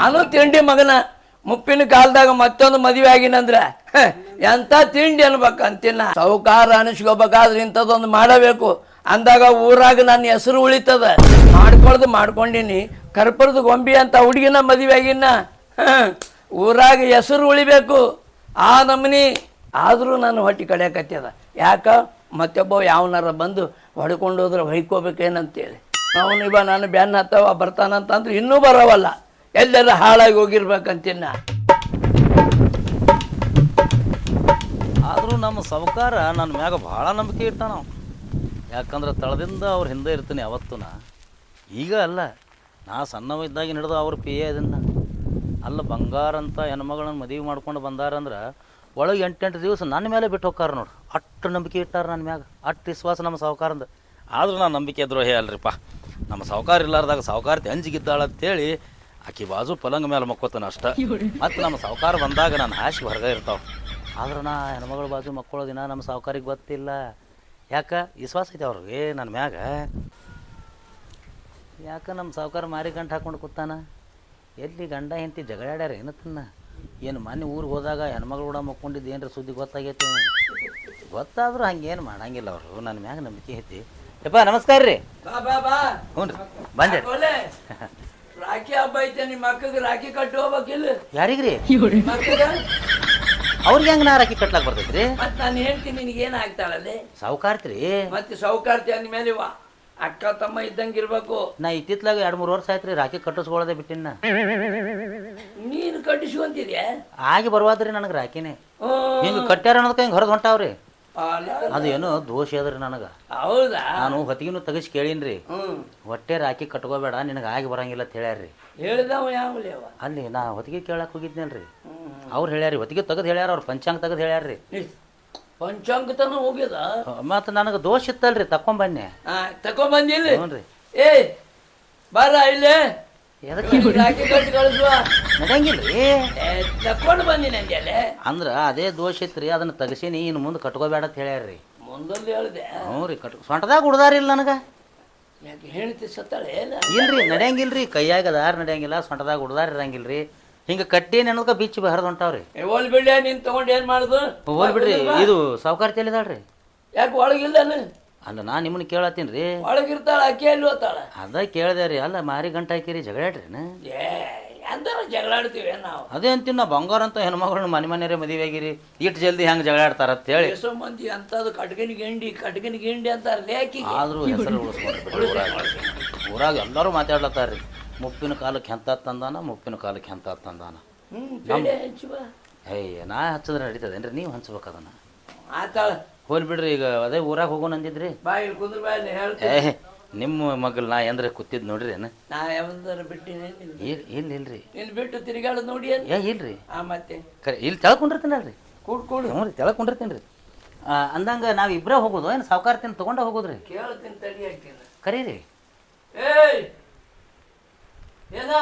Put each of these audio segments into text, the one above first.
ನಾನು ತಿಂಡಿ ಮಗನ ಮುಪ್ಪಿನ ಕಾಲದಾಗ ಮತ್ತೊಂದು ಮದುವೆ ಆಗಿನಂದ್ರ ಎಂತ ತಿಂಡಿ ಅನ್ಬೇಕಂತಿನ್ನ ಸಾಹುಕಾರ ಅನಿಸ್ಕೋಬೇಕಾದ್ರೆ ಇಂಥದ್ದೊಂದು ಮಾಡಬೇಕು ಅಂದಾಗ ಊರಾಗ ನನ್ನ ಹೆಸರು ಉಳಿತದ ಮಾಡ್ಕೊಂಡಿನಿ ಕರ್ಪುರದ ಗೊಂಬಿ ಅಂತ ಹುಡುಗಿನ ಮದುವೆ ಆಗಿನ ಊರಾಗ ಹೆಸರು ಉಳಿಬೇಕು ಆ ನಮನಿ ಆದರೂ ನಾನು ಹೊಟ್ಟೆ ಕಡಿಯಾಕತ್ತದ ಯಾಕ ಮತ್ತೊಬ್ಬ ಯಾವನಾರ ಬಂದು ಹೊಡ್ಕೊಂಡು ಹೋದ್ರೆ ಹೊಯ್ಕೋಬೇಕೇನಂತೇಳಿ ಅವನು ನಾನು ಬ್ಯಾನ್ ಹತ್ತವ ಬರ್ತಾನಂತಂದ್ರೆ ಇನ್ನೂ ಬರೋವಲ್ಲ ಎಲ್ಲರ ಹಾಳಾಗಿ ಹೋಗಿರ್ಬೇಕಂತಿನ್ನ ಆದರೂ ನಮ್ಮ ಸಾಹುಕಾರ ನನ್ನ ಮ್ಯಾಗ ಭಾಳ ನಂಬಿಕೆ ಇಟ್ಟಾನ ಯಾಕಂದ್ರೆ ತಳದಿಂದ ಅವ್ರ ಹಿಂದೆ ಇರ್ತೀನಿ ಯಾವತ್ತೂ ಈಗ ಅಲ್ಲ ನಾ ಸಣ್ಣವಿದ್ದಾಗಿ ಹಿಡಿದು ಅವ್ರ ಪಿ ಎ ಅದನ್ನು ಅಲ್ಲ ಬಂಗಾರ ಅಂತ ಹೆಣ್ಮಗಳನ್ನ ಮದುವೆ ಮಾಡ್ಕೊಂಡು ಬಂದಾರಂದ್ರೆ ಒಳಗೆ 8 ದಿವಸ ನನ್ನ ಮೇಲೆ ಬಿಟ್ಟು ಹೋಗ್ಕಾರ ನೋಡ್ರಿ ಅಷ್ಟು ನಂಬಿಕೆ ಇಟ್ಟಾರ ನನ್ನ ಮ್ಯಾಗ ಅಷ್ಟು ವಿಶ್ವಾಸ ನಮ್ಮ ಸಾಹುಕಾರಂದ ಆದರೂ ನಾನು ನಂಬಿಕೆ ದ್ರೋಹಿ ಅಲ್ರಿಪ್ಪ ನಮ್ಮ ಸಾಹುಕಾರ ಇಲ್ಲಾರ್ದಾಗ ಸಾಹುಕಾರತಿ ಅಂಜಿಗಿದ್ದಾಳ ಅಂತೇಳಿ ಆಕಿ ಬಾಜು ಪಲಂಗ ಮೇಲೆ ಮಕ್ಕೋತಾನ ಅಷ್ಟ ಮತ್ತು ನಮ್ಮ ಸಾಹುಕಾರ ಬಂದಾಗ ನಾನು ಹಾಸಿಗೆ ಹೊರಗೆ ಇರ್ತಾವೆ ಆದ್ರೆ ನಾ ಹೆಣ್ಮಗಳು ಬಾಜು ಮಕ್ಕಳೋದಿನ ನಮ್ಮ ಸಾಹುಕಾರಿಗೆ ಗೊತ್ತಿಲ್ಲ ಯಾಕೆ ವಿಶ್ವಾಸ ಐತೆ ಅವ್ರಿಗೆ ನನ್ನ ಮ್ಯಾಗ ಯಾಕೆ ನಮ್ಮ ಸಾಹುಕಾರ ಮಾರಿ ಗಂಟು ಹಾಕ್ಕೊಂಡು ಕೂತಾನ ಎಲ್ಲಿ ಗಂಡ ಹೆಂಡತಿ ಜಗಳಾಡ್ಯಾರ ಏನತ್ತನ್ನ ಏನು ಮೊನ್ನೆ ಊರಿಗೆ ಹೋದಾಗ ಹೆಣ್ಮಗಳು ಕೂಡ ಮಕ್ಕೊಂಡಿದ್ದು ಏನರ ಸುದ್ದಿ ಗೊತ್ತಾಗೈತೆ ಗೊತ್ತಾದರೂ ಹಂಗೇನು ಮಾಡಂಗಿಲ್ಲ ಅವರು ನನ್ನ ಮ್ಯಾಗ ನಂಬಿಕೆ ಐತಿ ಯಪ್ಪ ನಮಸ್ಕಾರ ರೀ ಹ್ಞೂ ರೀ ಬಂದೆ ರಾಖಿ ಹಬ್ಬ ಐತೆ ನಿಮ್ಮ ಮಕ್ಕಳಿಗೆ ರಾಖಿ ಕಟ್ಟು ಹೋಗ್ಬೇಕಿಲ್ಲ ಯಾರಿಗ್ರಿ ಅವ್ರಿಗೆ ಹೆಂಗೆ ನಾ ರಾಖಿ ಕಟ್ಲಾಕ್ ಬರ್ತೈತ್ರಿ ಮತ್ತೆ ನಾನು ಹೇಳ್ತೀನಿ ನಿನಗೆ ಏನು ಆಗ್ತಾಳಲ್ಲಿ ಸಾಹುಕಾರ್ತ್ರಿ ಮತ್ತೆ ಸಾಹುಕಾರ್ತಿ ಅಂದ್ಮೇಲೆ ಅಕ್ಕ ತಮ್ಮ ಇದ್ದಂಗೆ ಇರ್ಬೇಕು ನಾ ಇತ್ತಿತ್ಲಾಗ 2-3 ವರ್ಷ ಆಯ್ತು ರೀ ರಾಖಿ ಕಟ್ಟಿಸ್ಕೊಳ್ಳೋದೇ ಬಿಟ್ಟಿನ ನೀನು ಕಟ್ಟಿಸ್ಕೊಂತಿದ್ಯಾ ಆಗಿ ಬರ್ವಾದ್ರಿ ನನಗೆ ರಾಖಿನೇ ಹಿಂಗೆ ಕಟ್ಟ್ಯಾರ ಅನ್ನೋದಕ್ಕೆ ಹಿಂಗೆ ಹೊರದು ಹೊಂಟಾವ್ರಿ ಅದು ಏನೋ ದೋಷ ಅದ್ರಿ ನನಗೆ ಹೌದಾ ನಾನು ಹೊತ್ತಿಗೆನೂ ತೆಗಿಸಿ ಕೇಳೀನಿ ಹೊಟ್ಟೆ ರಾಖಿ ಕಟ್ಕೋಬೇಡ ನಿನಗೆ ಆಗಿ ಬರಂಗಿಲ್ಲ ಅಂತ ಹೇಳ್ಯಾರ್ರಿ ಹೇಳ್ದವ ಯಾವಲೇ ಅಲ್ಲಿ ನಾ ಹೊತ್ತಿಗೆ ಕೇಳಕ್ಕೆ ಹೋಗಿದ್ನಲ್ರಿ ಅವ್ರು ಹೇಳ್ಯಾರಿ ಹೊತ್ತಿಗೆ ತೆಗೆದು ಹೇಳ್ಯಾರ ಅವ್ರು ಪಂಚಾಂಗ ತೆಗೆದು ಹೇಳ್ಯಾರ್ರಿ ಪಂಚಾಂಗತನ ಹೋಗ್ಯದ ಮತ್ತು ನನಗೆ ದೋಷ ಇತ್ತಲ್ರಿ ತಕೊಂಬನ್ನಿ ತಕೊಂಬಂದಿಲ್ಲ ಹ್ಞೂ ರೀ ಏ ಬಾರ ಇಲ್ಲೇ ಎದಕ್ಕೆ ರಾಖಿ ಕಟ್ಟಿ ಕಳಿಸುವ ನಡೆಯಂಗಿಲ್ರಿ ತಕೊಂಡು ಬಂದಿ ನಂಗೆ ಅಂದ್ರೆ ಅದೇ ದೋಷ ಇತ್ರಿ ಅದನ್ನ ತೆಗಸೀನಿ ಇನ್ನು ಮುಂದೆ ಕಟ್ಕೋಬೇಡ ಅಂತ ಹೇಳ್ಯಾರ್ರಿ ಮುಂದಲ್ಲಿ ಹೇಳ್ದೆ ಹ್ಞೂ ರೀ ಸೊಂಟದಾಗ ಹುಡ್ದಾರಿಲ್ಲ ನನಗೆ ಯಾಕೆ ಹೇಳ್ತಿ ಸತ್ತಾಳೆ ಇಲ್ರಿ ನಡೆಯಂಗಿಲ್ರಿ ಕೈಯಾಗ ಅದಾರ ನಡೆಯಂಗಿಲ್ಲ ಸೊಂಟದಾಗ ಹುಡ್ದಾರ ಇರಂಗಿಲ್ರಿ ಹಿಂಗೆ ಕಟ್ಟಿ ನೆನಕ ಬಿಚ್ಚಿ ಹರಿದು ಹೊಂಟಾವ್ರಿ ಹೋಲ್ ಬಿಡ್ಲಿ ನೀನು ತಗೊಂಡು ಏನು ಮಾಡುದು ಹೋಲ್ ಬಿಡ್ರಿ ಇದು ಸಾಹುಕಾರ ತಿಳಿದಾಳ್ರಿ ಯಾಕೆ ಒಳಗಿಲ್ಲನು ಅಲ್ಲ ನಾ ನಿಮ್ಮನ್ನ ಕೇಳತ್ತೀನಿ ರೀ ಒಳಗಿರ್ತಾಳ ಅಕ್ಕಿ ಎಲ್ಲಿ ಹೋಗ್ತಾಳ ಅದ ಕೇಳ್ದೆ ರೀ ಅಲ್ಲ ಮಾರಿ ಗಂಟೆ ಹಾಕಿರಿ ಜಗಳಾಡ್ರಿ ಎಂತಾರ ಜಗಳಾಡ್ತೀವಿ ನಾವು ಅದೇ ಅಂತೀನಿ ನಾ ಬಂಗಾರ ಅಂತ ಹೆಣ್ಮಗಳನ್ನ ಮನೆ ಮದುವೆ ಆಗಿರಿ ಇಟ್ಟು ಜಲ್ದಿ ಹೆಂಗೆ ಜಗಳಾಡ್ತಾರ ಅಂತ ಹೇಳಿ ಎಷ್ಟೋ ಮಂದಿ ಅಂತದ್ದು ಕಟ್ಗಿನ ಗಿಂಡಿ ಅಂತಾರ ಲೇಕಿ ಆದರೂ ಹೆಸರು ಉಳಿಸ್ಕೊಂಡ್ರಿ ಊರಾಗ ಎಲ್ಲರೂ ಮಾತಾಡ್ಲತ್ತಾರ್ರಿ ಮುಪ್ಪಿನ ಕಾಲಕ್ಕೆ ಎಂತ ತಂದಾನ ಮುಪ್ಪಿನ ಕಾಲಕ್ಕೆ ಎಂತ ತಂದಾನ ಏಯ್ ನಾ ಹಚ್ಚಿದ್ರೆ ನಡೀತದೇನ್ರಿ ನೀವು ಹಂಚ್ಬೇಕು ಅದನ್ನ ಆತಾಳ ಹೋಲ್ ಬಿಡ್ರಿ ಈಗ ಅದೇ ಊರಾಗ ಹೋಗೋಣ ಅಂದಿದ್ರಿ ಬಾಯಿ ಕುಂದ್ರ ಬಾಯಲ್ಲಿ ಹೇಳ್ತೀನಿ ನಿಮ್ಮ ಮಗಳು ನಾ ಎಂದ್ರೆ ಕೂತಿದ್ ನೋಡ್ರಿ ಏನ ನಾ ಯಾವಂದಾರ ಬಿಟ್ಟಿನಿ ಇಲ್ರಿ ಇಲ್ಲಿ ಬಿಟ್ಟು ತಿರುಗಾಡೋದು ನೋಡಿ ಇಲ್ರಿ ಮತ್ತೆ ಕರೆ ಇಲ್ಲಿ ತೆಳ್ಕೊಂಡಿರ್ತೀನಲ್ರಿ ಕೂಡ್ಕೊಡು ಹ್ಞೂ ರೀ ತೆಳ್ಕೊಂಡಿರ್ತೀನಿ ರೀ ಅಂದಂಗ ನಾವು ಇಬ್ಬರೇ ಹೋಗೋದು ಏನು ಸಾವುಕಾರ್ತಿನ ತೊಗೊಂಡ ಹೋಗೋದ್ರಿ ಕೇಳ್ತೀನಿ ತಡಿ ಹಾಕಿನ ಕರೀರಿ ಏಯ್ ಏನ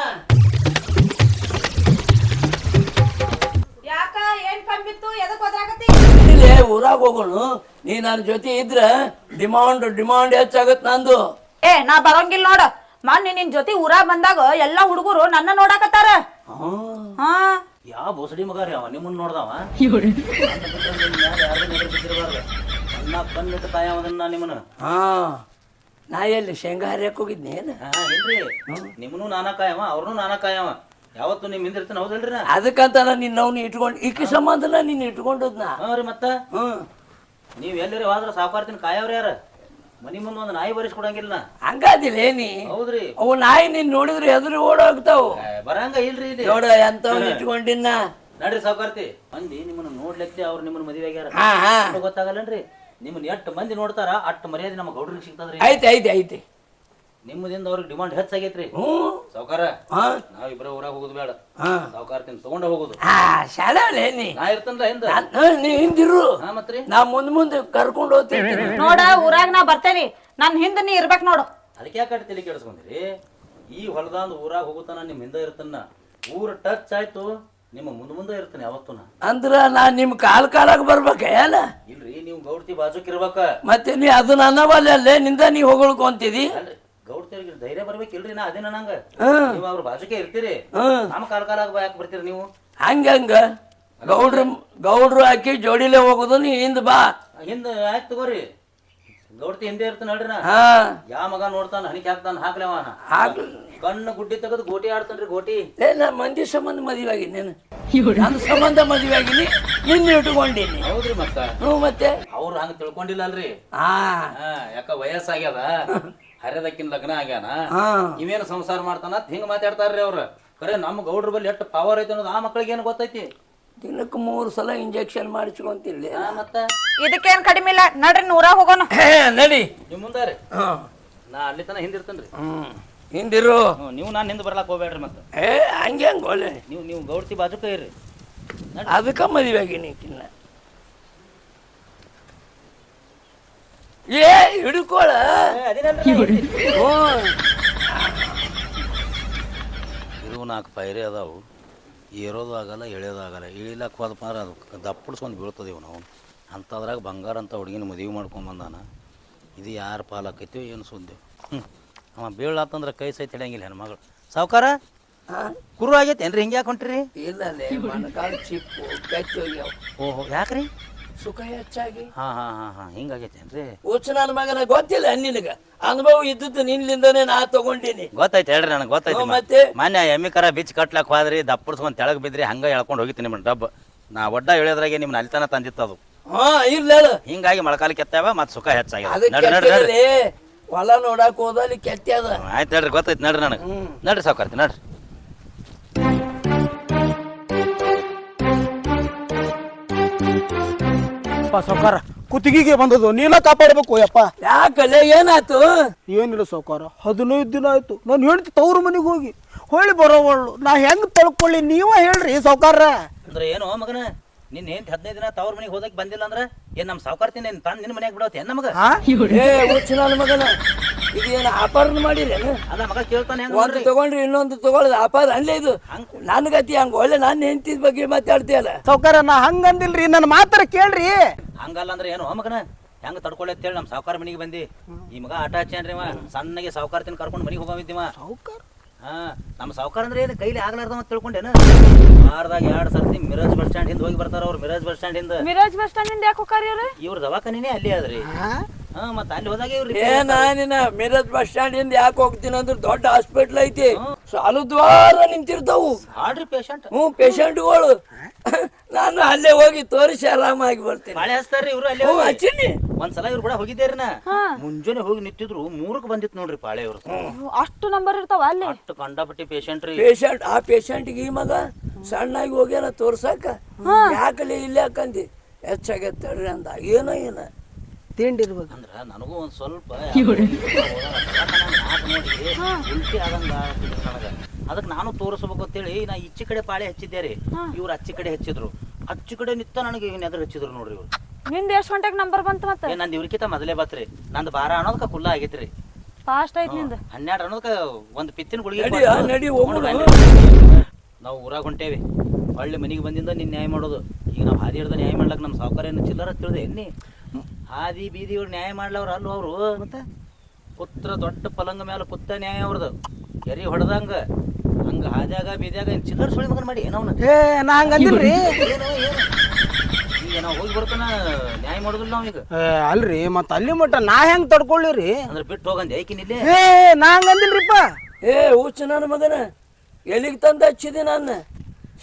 ಯಾಕ ಏನ್ ಕಂಬಿತ್ತು ಎದಕ್ ಒದ್ರಾಗತ್ತಿ ಇಲ್ಲೇ ಊರಾಗ ಹೋಗೋಣ ನೀ ನನ್ನ ಜೊತೆ ಇದ್ರ ಡಿಮಾಂಡ್ ಹೆಚ್ಚಾಗತ್ ನಂದು ನಾ ಬರಂಗಿಲ್ಲ ನೋಡ ಮೊನ್ನೆ ನಿನ್ ಜೊತೆ ಊರಾಗ ಬಂದಾಗ ಎಲ್ಲಾ ಹುಡುಗರು ನನ್ನ ನೋಡಾಕತ್ತಾರ ಹಾ ಯಾವ ಬೋಸಡಿ ಮಗ ರೀ ಅವ ನಿಮ್ಮನ್ನ ನೋಡ್ದವ ಕಣ್ಣಿಟ್ಟು ಕಾಯವದನ್ನ ನಿಮ್ಮನ್ನ ನಾ ಎಲ್ಲಿ ಶೇಂಗಾ ಹರಿಯಕ್ ಹೋಗಿದ್ನಿ ಏನ ಇಲ್ರಿ ನಿಮ್ಮನು ನಾನಾ ಕಾಯವ ಅವ್ರನ್ನೂ ನಾನಾ ಕಾಯವ ಯಾವತ್ತು ನಿಮ್ ಹಿಂದಿರ್ತಾನೆ ಹೌದಲ್ರಿ ಅದಕ್ಕಂತ ನಿನ್ನವ್ನ ಇಟ್ಕೊಂಡು ಈಕಿ ಸಂಬಂಧನ ನೀನ್ ಇಟ್ಕೊಂಡದ್ನ ಹ್ಞೂ ರೀ ಮತ್ತ ನೀವ್ ಎಲ್ಲಿರಿ ಹೋದ್ರ ಸಾವುಕಾರ್ತಿನ ಕಾಯವ್ರಿ ಯಾರ ಮನಿ ಮುಂದೆ ಒಂದು ನಾಯಿ ಬರಿಸ್ಕೊಡಂಗಿಲ್ಲ ಹಂಗಾದಿಲ್ಲ ಏನಿ ಹೌದ್ರಿ ಅವು ನಾಯಿ ನೀನ್ ನೋಡಿದ್ರೆ ಎದುರು ಓಡೋಗ್ತಾವು ಬರಂಗ ಇಲ್ರಿ ಇಲ್ಲಿ ನೋಡ ಎಂತವ್ನ ಇಟ್ಕೊಂಡಿನ ನಡ್ರಿ ಸಾವುಕಾರ್ತಿ ಮಂದಿ ನಿಮ್ಮನ್ನ ನೋಡ್ಲಿಕ್ಕೆ ಅವ್ರು ನಿಮ್ಮನ್ನ ಮದುವೆ ಆಗ್ಯಾರ ಗೊತ್ತಾಗಲ್ಲನ್ರಿ ನಿಮ್ಮನ್ನ ಎಷ್ಟು ಮಂದಿ ನೋಡ್ತಾರ ಅಷ್ಟು ಮರ್ಯಾದೆ ನಮ್ಮ ಗೌಡ್ರಿಗೆ ಸಿಗ್ತದ್ರಿ ಐತಿ ನಿಮ್ಮದಿಂದ ಅವ್ರಿಗೆ ಡಿಮಾಂಡ್ ಹೆಚ್ಚಾಗೈತ್ರಿ ಸಾವುಕಾರ ನಾವಿಬ್ರ ಊರಾಗ ಹೋಗುದು ಬೇಡ ಸಾವುಕಾರ್ತಿನ ತಗೊಂಡ ಹೋಗುದು ನಾ ಇರ್ತೇನ್ರ ನೀ ಹಿಂದಿರು ಮತ್ರಿ ನಾ ಮುಂದೆ ಕರ್ಕೊಂಡು ಹೋಗ್ತೀನಿ ನೋಡ ಊರಾಗ ನಾ ಬರ್ತೇನಿ ನನ್ ಹಿಂದ ನೀ ಇರ್ಬೇಕ್ ನೋಡು ಅದಕ್ಕೆ ಯಾಕೆ ತಲೆ ಕೆಡಿಸ್ಕೊಂಡ್ರಿ ಈ ಹೊಲದಾಂದ ಊರಾಗ ಹೋಗುತ್ತಾನ ನಿಮ್ ಹಿಂದ ಇರ್ತನ ಊರ ಟಚ್ ಆಯ್ತು ನಿಮ್ಮ ಮುಂದೆ ಇರ್ತಾನೆ ಯಾವತ್ತೂ ಅಂದ್ರ ನಾ ನಿಮ್ ಕಾಲಾಗ ಬರ್ಬೇಕ ಏನ ಇಲ್ರಿ ನೀವು ಗೌಡ್ತಿ ಬಾಜುಕ್ ಇರ್ಬೇಕ ಮತ್ತೆ ನೀ ಅದು ನನ್ನ ಬಲ್ಲಿ ಅಲ್ಲೇ ನಿಂದ ನೀ ಹೊಗಳ್ಕೊಂತಿದಿ ಗೌಡ್ತಿಯವ್ರಿಗೆ ಧೈರ್ಯ ಬರ್ಬೇಕಿಲ್ರಿ ನಾ ಅದೇನ ನಂಗ ಹ್ಮ್. ನೀವು ಅವ್ರ ಬಾಜುಕೆ ಇರ್ತೀರಿ ಹ್ಮ್. ನಮ್ಮ ಕಾಲ ಯಾಕೆ ಬರ್ತೀರಿ ನೀವು ಹಂಗ ಗೌಡ್ರು ಹಾಕಿ ಜೋಡಿಲೆ ಹೋಗುದು ನೀ ಹಿಂದ್ ಬಾ. ಹಿಂದ ಆಯ್ತು ತಗೋರಿ ಗೌಡ್ತಿ ಹಿಂದೆ ಇರ್ತಾನ ನೋಡ್ರಿ ನಾ ಹಾ ಯಾ ಮಗ ನೋಡ್ತಾನ ಹಣಿಕೆ ಹಾಕ್ತಾನ ಹಾಕ್ಲವ ಹಾಕ್ಲಿ. ಕಣ್ಣು ಗುಡ್ಡಿ ತೆಗೆದು ಗೋಟಿ ಆಡ್ತಾನ್ರಿ ಗೋಟಿ. ನಾ ಮಂದಿ ಸಂಬಂಧ ಮದುವೆ ಆಗಿನಿ ನೀನು ನನ್ನ ಸಂಬಂಧ ಮದುವೆ ಆಗಿನಿ ನಿನ್ನ ಇಟ್ಕೊಂಡೀನಿ. ಹೌದ್ರಿ ಮತ್ತ ಮತ್ತೆ ಅವ್ರು ಹಂಗ ತಿಳ್ಕೊಂಡಿಲ್ಲ ಅಲ್ರಿ. ಹಾ ಯಾಕ ವಯಸ್ಸಾಗ್ಯದ ಹರಿದಕ್ಕಿನ ಲಗ್ನ ಆಗ್ಯಾನ ಹಾ ಇವೇನು ಸಂಸಾರ ಮಾಡ್ತಾನ ಹಿಂಗ ಮಾತಾಡ್ತಾರ್ರಿ ಅವ್ರ. ಖರೆ ನಮ್ಮ ಗೌಡ್ರ ಬಲ್ಲಿ ಎಷ್ಟು ಪವರ್ ಐತಿ ಅನ್ನೋದು ಆ ಮಕ್ಳಿಗೆ ಏನು ಗೊತ್ತೈತಿ. ದಿನಕ್ಕೆ 3 ಸಲ ಇಂಜೆಕ್ಷನ್ ಮಾಡಿಸ್ಕೊಂತಿರ್ಲಿ ಮತ್ತ ಇದಕ್ಕೇನ್ ಕಡಿಮೆ ಇಲ್ಲ ನಡ್ರಿ ಊರಾಗ ಹೋಗೋಣ. ನಡಿ ನಿಮ್ ಮುಂದಾರಿ ಹ್ಮ್ ನಾ ಅಲ್ಲಿ ತನ ಹಿಂದಿರ್ತೇನ್ರಿ. ಹಿಂದಿರು. ನೀವು ನಾನು ಹಿಂದೆ ಬರ್ಲಾಕ್ ಹೋಗ್ಬೇಡ್ರಿ ಮತ್ತೆ. ಹಂಗೆ ಹಂಗ ಒಳ್ಳೆ ನೀವು ಗೌಡ್ತಿ ಬಾಜುಕ ಇರ್ರಿ. ಅದಕ್ಕೆ ಮದುವೆ ಆಗಿನಿ ಕಿನ್ನ. ಏ ಹಿಡ್ಕೊಳ. ಇದು 4 ಪೈರೆ ಅದಾವು, ಏರೋದು ಆಗಲ್ಲ ಎಳೆಯೋದು ಆಗಲ್ಲ. ಇಳಿಲಕ್ಕೆ ಹೋದಪ್ಪ ಅಂದ್ರೆ ಅದು ದಪ್ಪಡಿಸ್ಕೊಂಡು ಬೀಳ್ತದೆ ಇವು. ನಾವು ಅಂಥದ್ರಾಗ ಬಂಗಾರ ಅಂತ ಹುಡುಗಿನ ಮದುವೆ ಮಾಡ್ಕೊಂಬಂದಾನ. ಇದು ಯಾರು ಪಾಲಾಕೈತಿವೋ ಏನು ಸುದ್ದಿ. ಅವ ಬೀಳಾತಂದ್ರೆ ಕೈ ಸಹಿತ ಹಿಡಿಯಂಗಿಲ್ಲ ಹೆಣ್ಮಗಳು. ಸಾವುಕಾರ ಕುರು ಆಗೈತೆ ಏನ್ರಿ ಹಿಂಗೆ ಯಾಕೆ ಹೊಂಟ್ರಿ? ಇಲ್ಲಲೇ ಮೊಣಕಾಲ ಚಿಪ್ಪು ಕಚ್ಚಿ ಹೋಗ್ಯಾವ. ಓಹೋ ಯಾಕ್ರಿ? ಸುಖ ಹೆಚ್ಚಾಗಿ. ಹಾಂ ಹಿಂಗಾಗೈತೆ ಏನ್ರಿ? ಹುಚ್ಚ ನನ್ನ ಮಗನ ಗೊತ್ತಿಲ್ಲ ನಿನಗ ಅನುಭವ ಇದ್ದದ್ದು ನಿನ್ನಿಂದನೇ ನಾ ತಗೊಂಡೀನಿ. ಗೊತ್ತಾಯ್ತು ಹೇಳ್ರಿ ನನಗೆ ಗೊತ್ತಾಯ್ತು. ಮತ್ತೆ ಮಾನ್ಯ ಎಮ್ಮಿ ಕರ ಬಿಚ್ಚಿ ಕಟ್ಲಾಕ್ ಹೋದ್ರಿ ದಪ್ಪಡಿಸ್ಕೊಂಡು ತೆಳಗೆ ಬಿದ್ರಿ ಹಂಗೆ ಎಳ್ಕೊಂಡು ಹೋಗಿತ್ತು ನಿಮ್ಮ ಡಬ್ಬ. ನಾ ಒಡ್ಡ ಇಳಿಯೋದ್ರಾಗೆ ನಿಮ್ಮನ್ನ ಅಲ್ಲಿತನ ತಂದಿತ್ತು ಅದು. ಹಾ ಇಲ್ಲ ಹಿಂಗಾಗಿ ಮೊಳಕಾಲ ಕೆತ್ತಾವ ಮತ್ತು ಸುಖ ಹೆಚ್ಚಾಗ್ಯದ. ಅದಕ್ಕೆ ನಡ್ರಿ ಹೊಲ ನೋಡಕ್ ಹೋದಲ್ಲಿ ಕೆತ್ತ್ಯದ. ಆಯ್ತು ಹೇಳ್ರಿ ಗೊತ್ತಾಯ್ತು ನಡ್ರಿ ನನಗೆ. ನಡ್ರಿ ಸಾವುಕಾರ್ತಿ ನಡ್ರಿ. ಸಾವುಕಾರ ಕುತ್ತಿಗೆಗೆ ಬಂದದು ನೀನ ಕಾಪಾಡ್ಬೇಕು ಯಪ್ಪ. ಯಾಕಲೆ ಏನಾಯ್ತು? ಏನಿಲ್ಲ ಸಾವುಕಾರ 15 ದಿನ ಆಯ್ತು ನಾನು ಹೆಂಡ್ತಿ ತವ್ರ ಮನೆಗೆ ಹೋಗಿ ಹೊಳ್ಳಿ ಬರೋವಳು. ನಾ ಹೆಂಗ್ ತಳ್ಕೊಳ್ಳಿ ನೀವ ಹೇಳ್ರಿ ಸಾವುಕಾರ. ಅಂದ್ರೆ ಏನು ಮಗನ ನಿನ್ನ ಹೆಂಡತಿ 15 ದಿನ ತವ್ರ ಮನೆಗೆ ಹೋದಕ್ಕೆ ಬಂದಿಲ್ಲ ಅಂದ್ರೆ ಏನು ನಮ್ಮ ಸಾವುಕಾರ್ತಿ ನೀನು ತಂದು ನಿನ್ನ ಮನೆಗೆ ಬಿಡೋತಿ ಏನು ನಮಗ? ಏ ಹುಚ್ಚ ನನ್ನ ಮಗನ ಇದೇನು ಅಪಾರ ಮಾಡಿರೇನು? ಅಲ್ಲ ಮಗ ಕೇಳ್ತಾನೆ ಒಂದು ತಗೊಂಡ್ರಿ ಇನ್ನೊಂದು ತಗೊಳ್ಳೋದು ಅಪಾರ ಅಲ್ಲೇ ಇದು. ನನ್ಗತಿ ಹಂಗ ಒಳ್ಳೆ ನಾನು ಹೆಂಡತಿದ ಬಗ್ಗೆ ಮಾತಾಡ್ತೀಯಲ್ಲ ಸಾವುಕಾರ ನಾ ಹಂಗಂದಿಲ್ರಿ ನನ್ನ ಮಾತಾರ ಕೇಳ್ರಿ. ಹಂಗಲ್ಲ ಅಂದ್ರೆ ಏನು ಮಗನ ಹೆಂಗ ತಡ್ಕೊಳ್ಳಿ ಅಂತೇಳಿ ನಮ್ಮ ಸಾವುಕಾರ ಮನೆಗೆ ಬಂದಿ. ಈ ಮಗ ಆಟ ಹಚ್ಚೇನ್ರಿ ಅವ ಸಣ್ಣಗೆ ಸಾವುಕಾರ್ತಿನ ಕರ್ಕೊಂಡು ಮನೆಗೆ ಹೋಗಿದ್ದೀವ. ಸಾವುಕಾರ ನಮ್ಮ ಸಾವುಕಾರ ಅಂದ್ರೆ ಏನು ಕೈಲಿ ಆಗ್ಲಾರ್ದ ಅಂತ ತಿಳ್ಕೊಂಡೇನು? ವಾರದಾಗ 2 ಸರ್ತಿ ಮಿರಾಜ್ ಬಸ್ ಸ್ಟ್ಯಾಂಡ್ ಹಿಂದೆ ಹೋಗಿ ಬರ್ತಾರ ಅವ್ರು. ಮಿರಾಜ್ ಬಸ್ ಸ್ಟ್ಯಾಂಡ್ ಹಿಂದೆ ಮಿರಾಜ್ ಬಸ್ ಸ್ಟ್ಯಾಂಡ್ ಯಾಕೆ ಹೋಗ್ರಿ ಅವ್ರು? ಇವ್ರ ದವಾಖಾನಿನೇ ಅಲ್ಲಿ ಅದ್ರಿ. ಮತ್ತೆ ಅಲ್ಲಿ ಹೋದಾಗ ಇವ್ರಿ ಏನಿನ ಮಿರಜ್ ಬಸ್ ಸ್ಟ್ಯಾಂಡ್ ಇಂದ ಯಾಕೆ ಹೋಗ್ತೀನಿ ಅಂದ್ರೆ ದೊಡ್ಡ ಹಾಸ್ಪಿಟ್ಲ್ ಐತಿ, ಸಾಲು ದ್ವಾರ ನಿಂತಿರ್ತಾವು. ಆಡ್ರಿ ಪೇಷಂಟ್. ಪೇಷಂಟ್ಗಳು ನಾನು ಅಲ್ಲೇ ಹೋಗಿ ತೋರಿಸಿ ಆರಾಮಾಗಿ ಬರ್ತೀನಿ. ಬಾಳೆ ಹಚ್ತಾರ್ರಿ ಇವ್ರು ಅಲ್ಲಿ ಹಚ್ಚಿನಿ. ಒಂದ್ಸಲ ಇವ್ರು ಕೂಡ ಹೋಗಿದ್ದೇರಿ ನಾ. ಮುಂಜಾನೆ ಹೋಗಿ ನಿಂತಿದ್ರು 3ಕ್ಕೆ ಬಂದಿತ್ತು ನೋಡ್ರಿ ಪಾಳೆ ಇವ್ರು. ಅಷ್ಟು ನಂಬರ್ ಇರ್ತಾವ ಅಲ್ಲಿ? ಅಷ್ಟು ಕಂಡಾಪಟ್ಟಿ ಪೇಷಂಟ್ ರೀ. ಪೇಷಂಟ್ ಆ ಪೇಷಂಟ್ಗೆ ಈ ಮಗ ಸಣ್ಣಾಗಿ ಹೋಗ್ಯಾನ ತೋರ್ಸಾಕ. ಯಾಕಲೆ ಇಲ್ಲ ಯಾಕಂದಿ ಹೆಚ್ಚಾಗತ್ತಳ್ರಿ ಅಂದ. ಏನ ತಿಂಡಿ ಇರ್ಬೇಕು ಅಂದ್ರ ನನಗೂ ಒಂದ್ ಸ್ವಲ್ಪ ಉಲ್ಟಿ ಆದಂಗ ನನಗ. ಅದಕ್ಕೆ ನಾನು ತೋರಿಸ್ಬೇಕು ಅಂತೇಳಿ ನಾ ಈಚೆ ಕಡೆ ಪಾಳೆ ಹಚ್ಚಿದ್ದೆ ರೀ. ಇವ್ರು ಅಚ್ಚಿ ಕಡೆ ಹಚ್ಚಿದ್ರು. ಅಚ್ಚಿ ಕಡೆ ನಿತ್ತ ನನಗೆ ಎದುರು ಹಚ್ಚಿದ್ರು ನೋಡ್ರಿ ಇವ್ರು. ನಿಂದ ಎಷ್ಟು ಗಂಟೆಗೆ ನಂಬರ್ ಬಂತು ಮತ್ತೆ? ನಂದು ಇವ್ರಿಕಿಂತ ಮೊದಲೇ ಬತ್ರಿ. ನಂದು 12 ಅನ್ನೋದಕ್ಕ ಕುಲ್ಲ ಆಗೈತ್ರಿ. ಫಾಸ್ಟ್ ಐತಿ ನಿಂದ. 12 ಅನ್ನೋದಕ್ಕ ಒಂದು ಪಿತ್ತಿನ ಗುಳಿಗೆ ನಡಿ ಹೋಗೋಣ. ನಾವು ಊರಾಗ ಹೊಂಟೇವಿ. ಹೊಳ್ಳಿ ಮನೆಗೆ ಬಂದಿಂದ ನಿನ್ನ ನ್ಯಾಯ ಮಾಡೋದು. ಈಗ ನಾವು ಹಾದಿ ಹಿಡ್ದ ನ್ಯಾಯ ಮಾಡ್ಲಕ್ಕ ನಮ್ಮ ಸಾವುಕಾರ ಏನು ಚಿಲ್ಲರ ತಿಳಿದೆ ಎನ್ನಿ? ಹಾದಿ ಬೀದಿ ಇವ್ರು ನ್ಯಾಯ ಮಾಡ್ಲವ್ರ ಅಲ್ಲ ಅವರು. ಮತ್ತೆ ಪುತ್ರ ದೊಡ್ಡ ಪಲಂಗ ಮೇಲೆ ಕುತ್ತ ನ್ಯಾಯ ಅವ್ರದ್ದು ಎರಿ ಹೊಡೆದಂಗ ಹಂಗ ಹಾದ್ಯಾಗ ಬೀದ್ಯಾಗ ಚಿಲ್ಲರ್ ಸುಳಿ ಮಗನ್ ಮಾಡಿ ಏನವನ. ನಾ ಹಂಗಂದಿಲ್ರಿ. ಈಗ ನಾವು ಹೋಗಿ ಬರ್ತಾನ ನ್ಯಾಯ ಮಾಡೋದಿಲ್ಲ ನಾವ್ ಈಗ. ಅಲ್ರಿ ಮತ್ತ ಅಲ್ಲಿ ಮಟ್ಟ ನಾ ಹೆಂಗ್ ತಡ್ಕೊಳ್ಳಿರಿ? ಅಂದ್ರೆ ಬಿಟ್ಟು ಹೋಗಂದೆ ಐಕಿನಿಲ್ಲೇ. ನಾ ಹಂಗಂದಿಲ್ರಿಪ್ಪ. ಹುಚ್ಚ ನನ್ನ ಮಗನ ಎಲ್ಲಿಗೆ ತಂದು ಹಚ್ಚಿದಿ? ನಾನು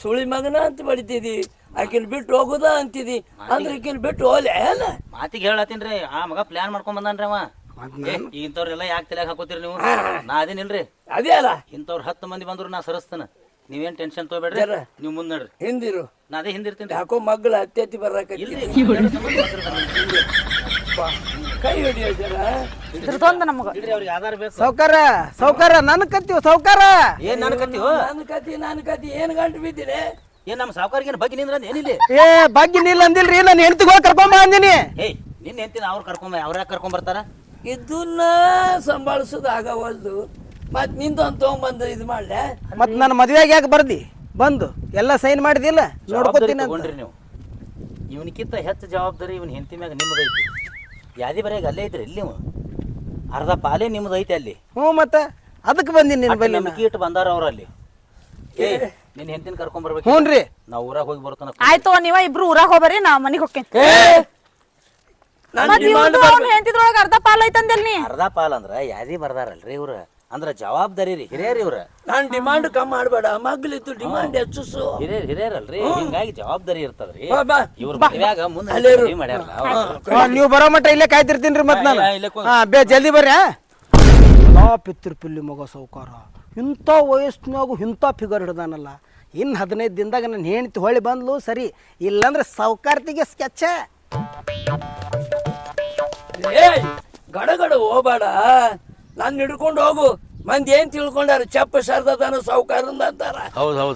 ಸುಳಿ ಮಗನ ಅಂತ ಬಡಿತಿದಿ, ಆಕಿನ ಬಿಟ್ಟು ಹೋಗುದ ಅಂತಿದಿ. ಅಂದ್ರೆ ಈಕಿನ ಬಿಟ್ಟು ಹೋಲೆ ಅಲ್ಲ. ಮಾತಿಗೆ ಹೇಳತ್ತೀನ್ರಿ ಆ ಮಗ ಪ್ಲಾನ್ ಮಾಡ್ಕೊಂಡ್ ಬಂದಾನ್ರಿ ಅವ. ಇಂಥವ್ರೆಲ್ಲ ಯಾಕೆ ತಲೆಯಾಗ ಹಾಕೋತೀರಿ ನೀವು? ನಾ ಅದೇನಿಲ್ರಿ. ಅದೇ ಅಲ್ಲ ಇಂಥವ್ರು 10 ಮಂದಿ ಬಂದ್ರು ನಾ ಸರಿಸ್ತಾನ. ನೀವೇನ್ ಟೆನ್ಷನ್ ತಗೋಬೇಡ್ರಿ. ನೀವು ಮುಂದ್ ನಡ್ರಿ. ಹಿಂದಿರು. ನಾ ಅದೇ ಹಿಂದಿರ್ತೀನಿ. ಯಾಕೋ ಮಗ್ಳು ಅತ್ಯತಿ ಬರಾಕ ಕೈ ಹಿಡಿಯೋ ಜನ ಇದ್ರದೊಂದು ನಮಗ ಅವ್ರಿಗೆ ಆಧಾರ ಬೇಕು. ಸಾವುಕಾರ ನನ್ ಕತ್ತೀವ ಸಾವುಕಾರ. ಏನ್ ನಾನು ಕತ್ತೀವೋ? ನನ್ನ ಕತಿ ಏನ್ ಗಂಟು ಬಿದ್ದಿರಿ? ಏನ್ ನಮ್ಮ ಸಾವುಕಾರಿಗೆ ಬಗ್ಗೆ ನಿಂದ್ರ ಏನಿಲ್ಲ. ಬಗ್ಗೆ ನಿಲ್ಲ ಅಂದಿಲ್ರಿ. ನಾನು ಹೆಂಡತಿಗೆ ಹೋಗಿ ಕರ್ಕೊಂಬ ಅಂದಿನಿ. ಏಯ್ ನಿನ್ನ ಹೆಂಡ್ತಿನ ಅವ್ರು ಅವ್ರ ಯಾಕೆ ಕರ್ಕೊಂಡ್ ಬರ್ತಾರ? ಇದನ್ನ ಸಂಭಾಳಿಸೋದು ಆಗವಲ್ದು. ಮತ್ ನಿಂದೊಂದು ತಗೊಂಬಂದು ಇದು ಮಾಡ್ಲೆ. ಮತ್ ನನ್ನ ಮದ್ವೆಗೆ ಯಾಕೆ ಬರ್ದಿ? ಬಂದು ಎಲ್ಲ ಸೈನ್ ಮಾಡಿದಿಲ್ಲ ನೋಡ್ಕೊತೀನಿ ತಗೊಂಡ್ರಿ ನೀವು. ಇವನಿಕ್ಕಿಂತ ಹೆಚ್ಚು ಜವಾಬ್ದಾರಿ ಇವನ್ ಹೆಂಡತಿ ಮ್ಯಾಗ ನಿಮ್ಮದೈತಿ. ಯಾದಿ ಬರೆಯಾಗ ಅಲ್ಲೇ ಇದ್ರಿ ಇಲ್ಲಿ ನೀವು. ಅರ್ಧ ಪಾಲೇ ನಿಮ್ಮದೈತಿ ಅಲ್ಲಿ. ಹ್ಞೂ ಮತ್ತೆ ಅದಕ್ಕೆ ಬಂದೀನಿ ನಿನ್ನ ಬಲ್ಲಿ ನಂಬಿಕೆ ಇಟ್ಟು ಬಂದಾರ ಅವ್ರಲ್ಲಿ. ಏ ನಿನ್ನ ಹೆಂಡತಿನ ಕರ್ಕೊಂಬರ್ಬೇಕು. ಹ್ಞೂ ರೀ. ನಾವು ಊರಾಗ ಹೋಗಿ ಬರ್ತಾನ. ಆಯ್ತು ನೀವ ಇಬ್ರು ಊರಾಗ ಹೋಗ್ಬರಿ ನಾ ಮನಿಗ್ ಹೋಗ್ತೇನೆ. ಹೆಂಡತಿದ್ರೊಳಗ ಅರ್ಧ ಪಾಲ್ ಐತಂದಿಲ್ ನೀ. ಅರ್ಧ ಪಾಲ್ ಅಂದ್ರ ಯಾದಿ ಬರ್ದಾರಲ್ರಿ ಇವ್ರ, ಅಂದ್ರ ಜವಾಬ್ದಾರಿ ರೀ, ಹಿರಿಯರ್ ಇವ್ರ. ನಾನ್ ಡಿಮಾಂಡ್ ಕಮ್ಮಿ ಮಾಡ್ಬೇಡ, ಮಗ್ಲಿತ್ತು ಡಿಮಾಂಡ್ ಹೆಚ್ಚಿಸು. ಹಿರಿಯರಲ್ರಿ, ಹಿಂಗಾಗಿ ಜವಾಬ್ದಾರಿ ಇರ್ತದ್ರಿ. ಬಾ, ಬಾ. ಇವ್ರ ಮದ್ವ್ಯಾಗ ಮುಂದೆ ಮಾಡ್ಯಾರಲ್ಲ. ನೀವು ಬರೋ ಮಟ್ಟ ಇಲ್ಲೇ ಕಾಯ್ತಿರ್ತೀನಿ ರೀ ಮತ್ತೆ ನಾನು. ಇಲ್ಲೇ ಜಲ್ದಿ ಬರ್ರಿ. ಪಿತೃಪಿಲ್ಲಿ ಮಗ ಸಾವ್ಕಾರ ಇಂಥ ವಯಸ್ಸಿನಾಗು ಇಂಥ ಫಿಗರ್ ಹಿಡ್ದಾನಲ್ಲ. ಇನ್ನು 15 ದಿನದಾಗ ನನ್ನ ಹೆಂಡತಿ ಹೊಳ್ಳಿ ಬಂದ್ಲು ಸರಿ, ಇಲ್ಲಾಂದ್ರೆ ಸಾವ್ಕಾರ್ತಿಗೆ ಸ್ಕೆಚ್. ಗಡಗಡ ಹೋಗ್ಬೇಡ, ನಾನು ಹಿಡ್ಕೊಂಡು ಹೋಗು. ಮಂದಿ ಏನ್ ತಿಳ್ಕೊಂಡಾರ, ಚಪ್ಪ ಸರ್ದಾನ ಸಾವುಕಾರಂದ ಅಂತಾರ.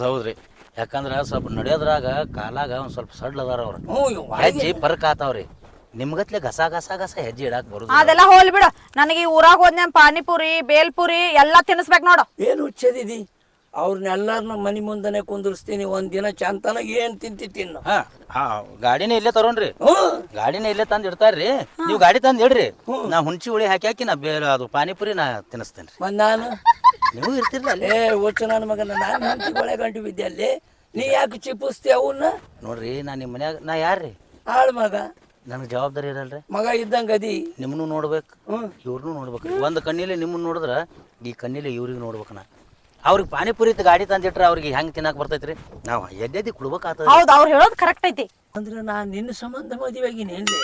ಹೌದ್ರಿ. ಯಾಕಂದ್ರ ಸ್ವಲ್ಪ ನಡೆಯೋದ್ರಾಗ ಕಾಲಾಗ ಒಂದ್ ಸ್ವಲ್ಪ ಸಡ್ಲ ಅದಾರ ಅವ್ರ. ಹೆಜ್ಜೆ ಫರ್ಕ್ ಆತಾವ್ರಿ. ನಿಮ್ಗತ್ಲೆ ಗಸ ಗಸ ಗಸ ಹೆಜ್ಜೆ ಇಡಾಕ್ ಬರುದು. ಅದೆಲ್ಲ ಹೋಲ್ ಬಿಡು. ನನಗೆ ಈ ಊರಾಗ ಹೋದ್ನ ಪಾನಿಪುರಿ ಬೇಲ್ಪುರಿ ಎಲ್ಲಾ ತಿನ್ನಿಸ್ಬೇಕು ನೋಡು. ಏನು ಹುಚ್ಚದಿದಿ, ಅವ್ರನ್ನೆಲ್ಲಾರನ್ನ ಮನಿ ಮುಂದನೆ ಕುಂದಿರ್ಸ್ತೀನಿ. ಒಂದಿನ ಚಂತನ ಏನ್ ತಿಂತಿ ತಿನ್ನು. ಗಾಡಿನೇ ಇಲ್ಲೇ ತರೋನ್ರಿ. ಗಾಡಿನೇ ಇಲ್ಲೇ ತಂದ್ ಇಡ್ತಾರ್ರಿ. ನೀವು ಗಾಡಿ ತಂದ್ ಇಡ್ರಿ, ನಾ ಹುಣ್ಚಿ ಹುಳಿ ಹಾಕಿ ನಾ ಅದು ಪಾನಿಪುರಿ ನಾ ತಿನ್ನಿಸ್ತೇನ್ರಿ. ನಾನು ನೀವು ಇರ್ತಿರ್ಲ ಏ ಹುಚ್ಚ ನನ್ನ ಮಗನ, ನಾನು ಹೆಂಡತಿ ಒಳೆ ಗಂಟು ಬಿದ್ದೆ ಅಲ್ಲಿ. ನೀ ಯಾಕೆ ಚಿಪ್ಪಿಸ್ತಿ ಅವನ್ನ? ನೋಡ್ರಿ, ನಾ ನಿಮ್ಮ ಮನ್ಯಾಗ ನಾ ಯಾರ್ರಿ? ಆಳ್ ಮಗ, ನನಗೆ ಜವಾಬ್ದಾರಿ ಇರಲ್ರಿ. ಮಗ ಇದ್ದಂಗ ಅದಿ. ನಿಮ್ಮನ್ನು ನೋಡ್ಬೇಕು, ಇವ್ರನ್ನೂ ನೋಡ್ಬೇಕು. ಒಂದು ಕಣ್ಣಿಲೆ ನಿಮ್ಮನ್ನ ನೋಡಿದ್ರ ಈ ಕಣ್ಣಿಲೆ ಇವ್ರಿಗೆ ನೋಡ್ಬೇಕು. ನಾ ಅವ್ರಿಗೆ ಪಾನಿಪುರಿ ಗಾಡಿ ತಂದಿಟ್ರೆ ಅವ್ರಿಗೆ ಹೆಂಗ್ ತಿನ್ನಕ್ ಬರ್ತೈತ್ರಿ? ನಾವು ಎದ್ದೆದ್ದಿ ಕುಡ್ಬೇಕಾಗ್ತದ. ಹೌದು, ಅವ್ರು ಹೇಳೋದು ಕರೆಕ್ಟ್ ಐತಿ. ಅಂದ್ರೆ ನಾ ನಿನ್ನ ಸಂಬಂಧ ಮದುವೆಗಿನ ಎಲ್ಲಿ